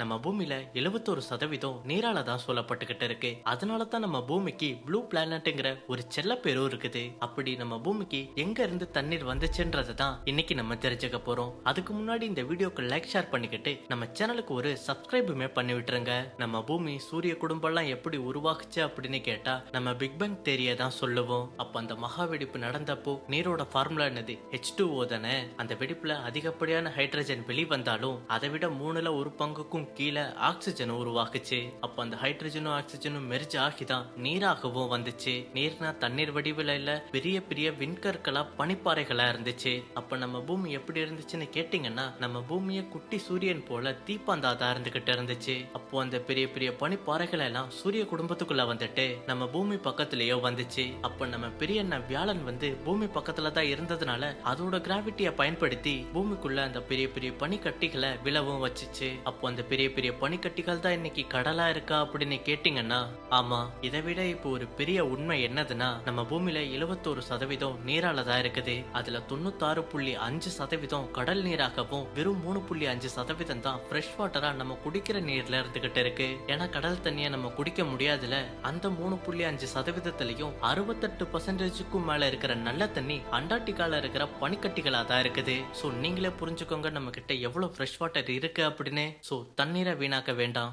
நம்ம பூமியில 71% நீரால தான் சூழப்பட்டுக்கிட்டு இருக்கு. அதனால தான் நம்ம பூமிக்கு ப்ளூ பிளானட்ங்கிற ஒரு செல்ல பேரும் இருக்குது. அப்படி நம்ம பூமிக்கு எங்க இருந்து தண்ணீர் வந்துச்சுன்றதை தான் இன்னைக்கு நம்ம தெரிஞ்சுக்க போறோம். அதுக்கு முன்னாடி இந்த வீடியோக்கு லைக் ஷேர் பண்ணிக்கிட்டு நம்ம சேனலுக்கு ஒரு சப்ஸ்கிரைபுமே பண்ணி விட்டுருங்க. நம்ம பூமி சூரிய குடும்பம்லாம் எப்படி உருவாக்குச்சு அப்படின்னு கேட்டா நம்ம பிக் பேங் தியரியை தான் சொல்லுவோம். அப்ப அந்த மகா வெடிப்பு நடந்தப்போ நீரோட ஃபார்முலா என்னது? H2O தானே. அந்த வெடிப்புல அதிகப்படியான ஹைட்ரஜன் வெளிவந்தாலும் அதை விட 1/3 கீழே ஆக்சிஜன் உருவாக்குச்சு. அப்ப அந்த ஹைட்ரஜனும் ஆக்சிஜனும் மெர்ஜ் ஆகிதான் நீராகவும் வந்துச்சு. நீர்னா தண்ணீர் வடிவில் இல்ல, பெரிய பெரிய விண்கற்களா பனிப்பாறைகளா இருந்துச்சு. அப்ப நம்ம பூமி எப்படி இருந்துச்சுன்னு கேட்டீங்கன்னா நம்ம பூமியை குட்டி சூரியன் போல தீப்பாந்தாதா இருந்துகிட்டு இருந்துச்சு. அப்போ அந்த பெரிய பெரிய பனிப்பாறைகள் எல்லாம் சூரிய குடும்பத்துக்குள்ள வந்துட்டு நம்ம பூமி பக்கத்துலயோ வந்துச்சு. அப்ப நம்ம பெரிய அண்ணன் வியாழன் வந்து பூமி பக்கத்துல தான் இருந்ததுனால அதோட கிராவிட்டியை பயன்படுத்தி பூமிக்குள்ள அந்த பெரிய பெரிய பனிக்கட்டிகளை விழவும் வச்சுச்சு. அப்போ அந்த பெரிய பெரிய பனிக்கட்டிகள் தான் இன்னைக்கு கடலா இருக்கா அப்படின்னு கேட்டீங்கன்னா ஆமா. இதை விட இப்போ ஒரு பெரிய உண்மை என்னதுன்னா நம்ம பூமியில 71% நீரால தான் இருக்குது. அதுல 96.5% கடல் நீராகவும் வெறும் 3.5% தான் ஃப்ரெஷ் வாட்டரா நம்ம குடிக்கிற நீர்ல இருந்துகிட்டு இருக்கு. ஏன்னா கடல் தண்ணியை நம்ம குடிக்க முடியாதுல. அந்த 3.5%லயும் 68%க்கும் மேல இருக்கிற நல்ல தண்ணி அண்டார்டிகால இருக்கிற பனிக்கட்டிகளா தான் இருக்குது. சோ நீங்களே புரிஞ்சுக்கோங்க நம்ம கிட்ட எவ்வளவு ஃப்ரெஷ் வாட்டர் இருக்கு அப்படின்னு. சோ தண்ணீரை வீணாக்க வேண்டாம்.